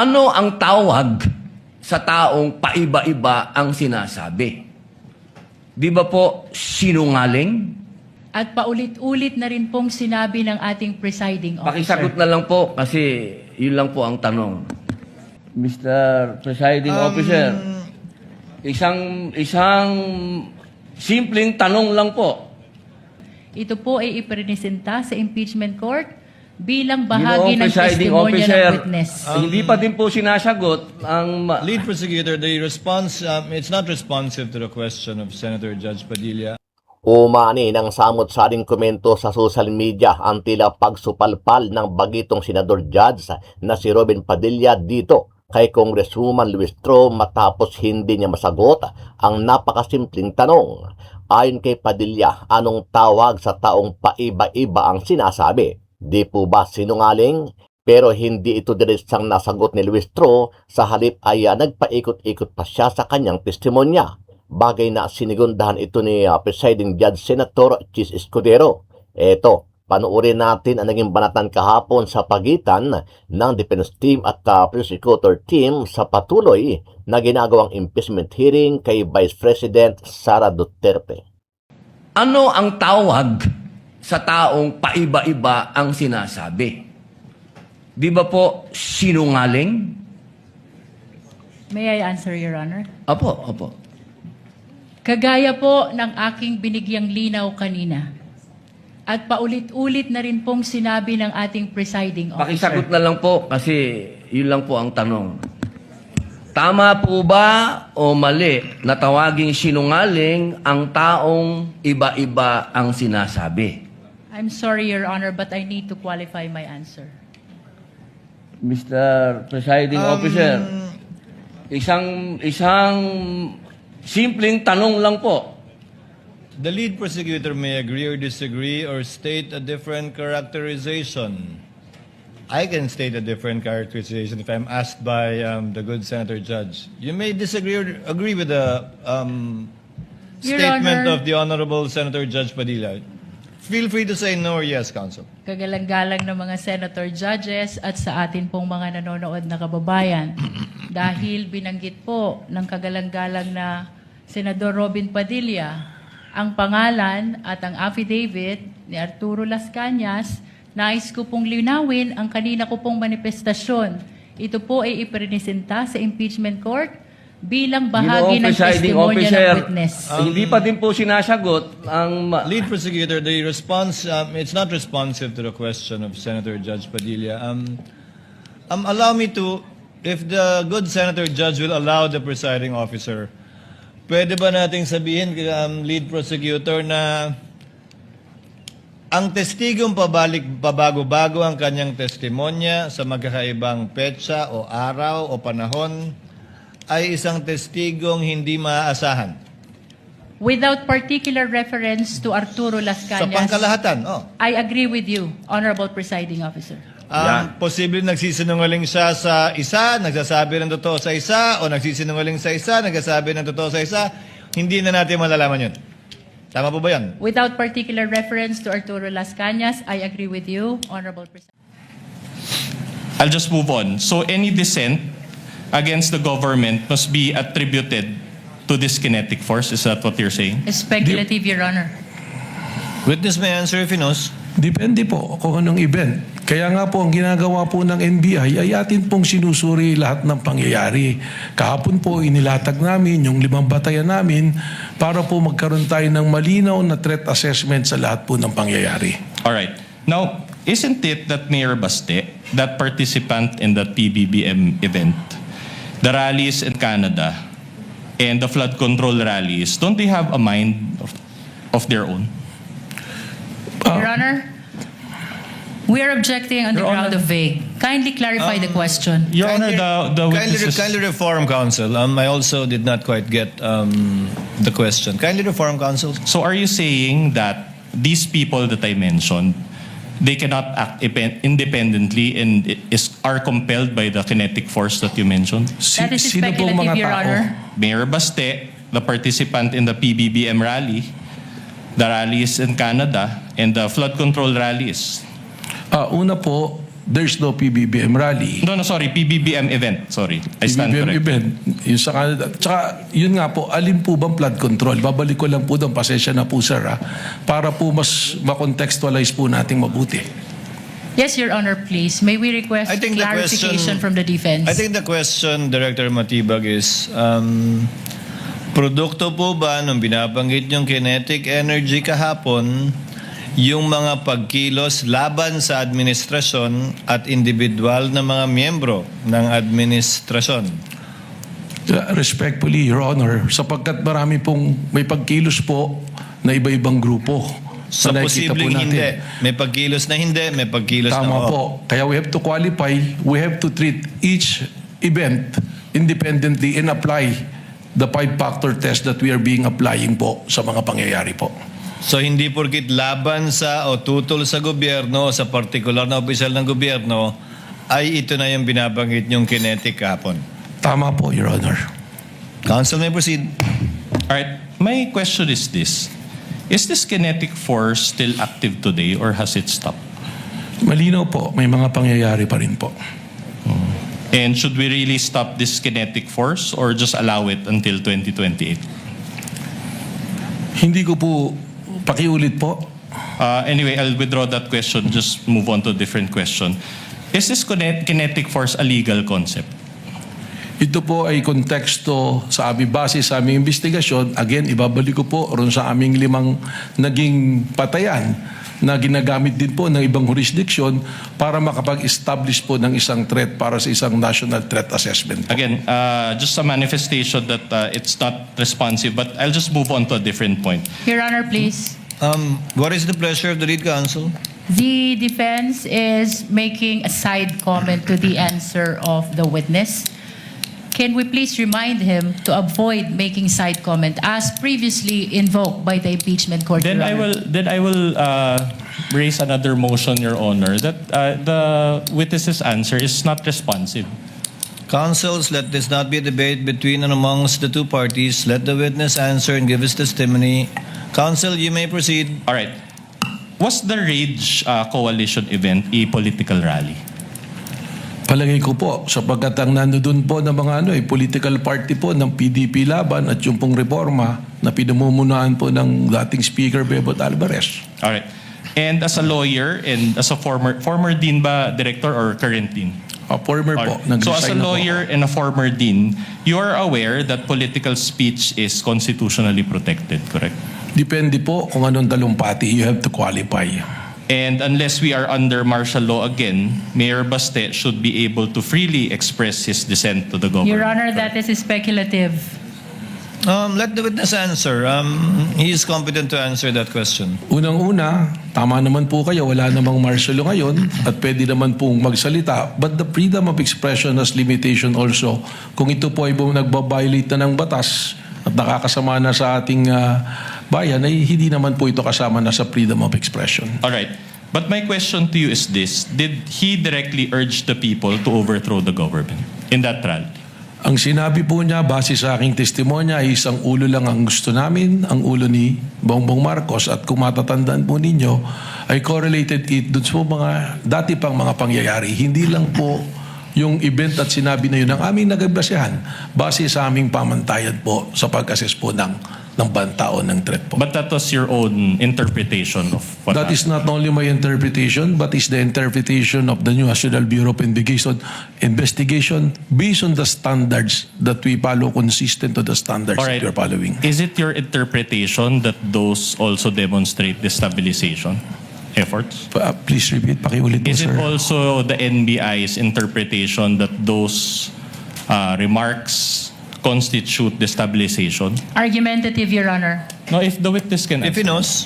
Ano ang tawag sa taong paiba-iba ang sinasabi? Di ba po sinungaling? At paulit-ulit na rin pong sinabi ng ating presiding officer. Pakisagot na lang po kasi yun lang po ang tanong. Mr. Presiding Officer, isang simpleng tanong lang po. Ito po ay ipresenta sa impeachment court bilang bahagi ng Presiding testimonya Officer, ng witness. hindi pa din po sinasagot ang... Lead prosecutor, the response, it's not responsive to the question of Senator Judge Padilla. Umani ng samot-saring komento sa social media ang tila pagsupalpal ng bagitong senador judge na si Robin Padilla dito kay Congresswoman Luis Tro matapos hindi niya masagot ang napakasimpleng tanong. Ayon kay Padilla, anong tawag sa taong paiba-iba ang sinasabi? Di po ba sinungaling? Pero hindi ito diretsang nasagot ni Luis Tro, sa halip ay nagpaikot-ikot pa siya sa kanyang testimonya. Bagay na sinigundahan ito ni Presiding Judge Senator Chis Escudero. Eto, panuorin natin ang naging banatan kahapon sa pagitan ng defense team at prosecutor team sa patuloy na ginagawang impeachment hearing kay Vice President Sara Duterte. Ano ang tawag sa taong paiba-iba ang sinasabi? Di ba po sinungaling? May I answer, Your Honor? Opo. Kagaya po ng aking binigyang linaw kanina at paulit-ulit na rin pong sinabi ng ating presiding officer. Pakisagot na lang po kasi yun lang po ang tanong. Tama po ba o mali na tawaging sinungaling ang taong iba-iba ang sinasabi? I'm sorry, Your Honor, but I need to qualify my answer. Mr. Presiding Officer, isang simpleng tanong lang po. The lead prosecutor may agree or disagree or state a different characterization. I can state a different characterization if I'm asked by the good Senator Judge. You may disagree or agree with the Your statement Honor. of the Honorable Senator Judge Padilla. Feel free to say no or yes, Counsel. Kagalang-galang ng mga senator judges at sa atin pong mga nanonood na kababayan. Dahil binanggit po ng kagalang-galang na Senador Robin Padilla ang pangalan at ang affidavit ni Arturo Las Cañas, nais ko pong linawin ang kanina ko pong manifestasyon. Ito po ay ipresenta sa impeachment court bilang bahagi ng testimonya ng witness. Hindi pa din po sinasagot ang... Lead prosecutor, the response, it's not responsive to the question of Senator Judge Padilla. Allow me to, if the good Senator Judge will allow the presiding officer, pwede ba nating sabihin, lead prosecutor, na ang testigong pabago-bago ang kanyang testimonya sa magkakaibang petsa o araw o panahon ay isang testigong hindi maaasahan? Without particular reference to Arturo Las Sa Cañas, pangkalahatan, I agree with you, Honorable Presiding Officer. Posible nagsisinungaling siya sa isa, nagsasabi ng totoo sa isa, o nagsisinungaling sa isa, nagsasabi ng totoo sa isa, hindi na natin malalaman yun. Tama po ba yan? Without particular reference to Arturo Las Cañas, I agree with you, Honorable President. I'll just move on. So any dissent against the government must be attributed to this kinetic force. Is that what you're saying? Speculative, Your Honor. Witness may answer if he knows. Depende po kung anong event. Kaya nga po ang ginagawa po ng NBI ay atin pong sinusuri lahat ng pangyayari. Kahapon po inilatag namin yung 5 batayan namin para po magkaroon tayo ng malinaw na threat assessment sa lahat po ng pangyayari. All right. Now, isn't it that Mayor Baste, that participant in that PBBM event, the rallies in Canada, and the flood control rallies, don't they have a mind of their own? Your Honor, we are objecting on the Your ground Honor. of vague. Kindly clarify the question. Your Honor, the witnesses... Kindly reform, counsel. I also did not quite get the question. Kindly reform, counsel. So are you saying that these people that I mentioned, they cannot act independently and are compelled by the kinetic force that you mentioned? That is Sino pong speculative, mga Your tao? Honor. Mayor Baste, the participant in the PBBM rally, the rallies in Canada, and the flood control rallies. Una po, there's no PBBM rally. No, sorry, PBBM event. Sorry, I stand PBBM corrected. event, yung sa Canada. Tsaka, yun nga po, alin po bang flood control? Babalik ko lang po doon, pasensya na po sir, para po mas makontextualize po nating mabuti. Yes, Your Honor, please. May we request I think the clarification question- from the defense? I think the question, Director Matibag, is produkto po ba nung binabanggit yung kinetic energy kahapon yung mga pagkilos laban sa administrasyon at individual na mga miyembro ng administrasyon? Respectfully, Your Honor, sapagkat marami pong may pagkilos po na iba-ibang grupo. Sa na nakikita po posibleng natin. hindi. May pagkilos na hindi, may pagkilos na Tama oo. po. Kaya we have to qualify, we have to treat each event independently and apply the 5-factor test that we are being applying po sa mga pangyayari po. So hindi porkit laban sa o tutol sa gobyerno o sa partikular na opisyal ng gobyerno ay ito na yung binabanggit yung kinetic kahapon. Tama po, Your Honor. Counsel may proceed. All right, my question is this. Is this kinetic force still active today or has it stopped? Malinaw po, may mga pangyayari pa rin po. And should we really stop this kinetic force or just allow it until 2028? Hindi ko po, pakiulit po. Anyway, I'll withdraw that question. Just move on to a different question. Is this kinetic force a legal concept? Ito po ay konteksto sa aming base sa aming investigasyon. Again, ibabalik ko po ron sa aming 5 naging patayan na ginagamit din po ng ibang jurisdiction para makapag-establish po ng isang threat para sa isang national threat assessment. Again, just a manifestation that it's not responsive, but I'll just move on to a different point. Your Honor, please. What is the pleasure of the lead counsel? The defense is making a side comment to the answer of the witness. Can we please remind him to avoid making side comment as previously invoked by the impeachment court? Then Your I Honor? will raise another motion, Your Honor, that the witness's answer is not responsive. Counsels, let this not be a debate between and amongst the two parties. Let the witness answer and give his testimony. Counsel, you may proceed. All right. Was the Rage Coalition event a political rally? Palagay ko po, sapagkat ang nandoon po ng mga political party po ng PDP laban at yung pong reforma na pinamumunuan po ng dating Speaker Bebot Alvarez. All right. And as a lawyer and as a former dean ba, director or current dean? Former po, Alright. So as a nag-resign na po. lawyer and a former dean, you are aware that political speech is constitutionally protected, correct? Depende po kung anong talumpati. You have to qualify. And unless we are under martial law again, Mayor Baste should be able to freely express his dissent to the government. Your Honor, that is speculative. Let the witness answer. He is competent to answer that question. Unang-una, tama naman po kayo, wala namang martial law ngayon at pwede naman pong magsalita. But the freedom of expression has limitation also. Kung ito po ay nagbabiolate na ng batas at nakakasama na sa ating bayan, ay hindi naman po ito kasama na sa freedom of expression. All right. But my question to you is this. Did he directly urge the people to overthrow the government in that rally? Ang sinabi po niya, base sa aking testimonya, ay isang ulo lang ang gusto namin, ang ulo ni Bongbong Marcos. At kung matatandaan po ninyo, ay correlated it dun sa mga dati pang mga pangyayari. Hindi lang po yung event at sinabi na yun ang aming nagbasehan base sa aming pamantayan po sa pag-assess po ng banta o ng threat po. But that was your own interpretation of what That is not only my interpretation, but is the interpretation of the new National Bureau of Investigation based on the standards that we follow, consistent to the standards All right. that we are following. Is it your interpretation that those also demonstrate destabilization efforts? Please repeat, pakiulit po, Is sir. it also the NBI's interpretation that those remarks constitute destabilization? Argumentative, Your Honor. No, if the witness can If he answer. knows,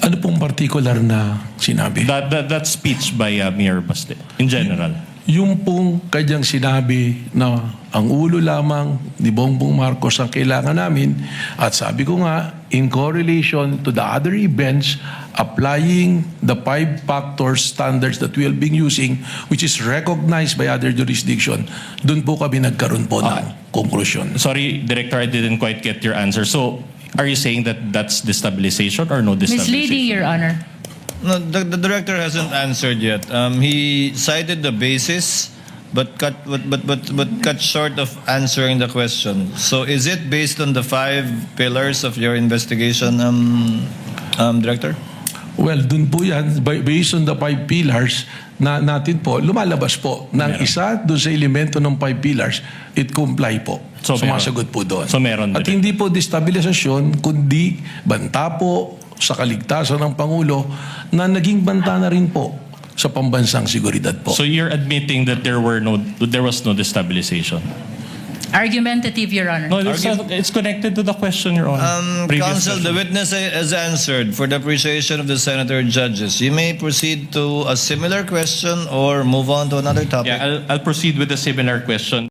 Ano pong particular na sinabi? That speech by Mayor Baste, in general. Yung pong kanyang sinabi na ang ulo lamang ni Bongbong Marcos ang kailangan namin at sabi ko nga, in correlation to the other events, applying the 5-factor standards that we have been using, which is recognized by other jurisdiction, dun po kami nagkaroon po ng konklusyon. Sorry, Director, I didn't quite get your answer. So, are you saying that that's destabilization or no destabilization? Misleading, Your Honor. No, the director hasn't answered yet. He cited the basis, but cut short of answering the question. So, is it based on the 5 pillars of your investigation, Director? Well, dun po yan, based on the 5 pillars na natin po, lumalabas po ng isa dun sa elemento ng 5 pillars, it comply po. So, Sumasagot po doon. So, meron At din. hindi po destabilisasyon, kundi banta po sa kaligtasan ng Pangulo na naging banta na rin po sa pambansang seguridad po. So you're admitting that there was no destabilization? Argumentative, Your Honor. No, it's connected to the question, Your Honor. Previous Counsel, the question. witness has answered for the appreciation of the senator judges. You may proceed to a similar question or move on to another topic. Yeah, I'll proceed with a similar question.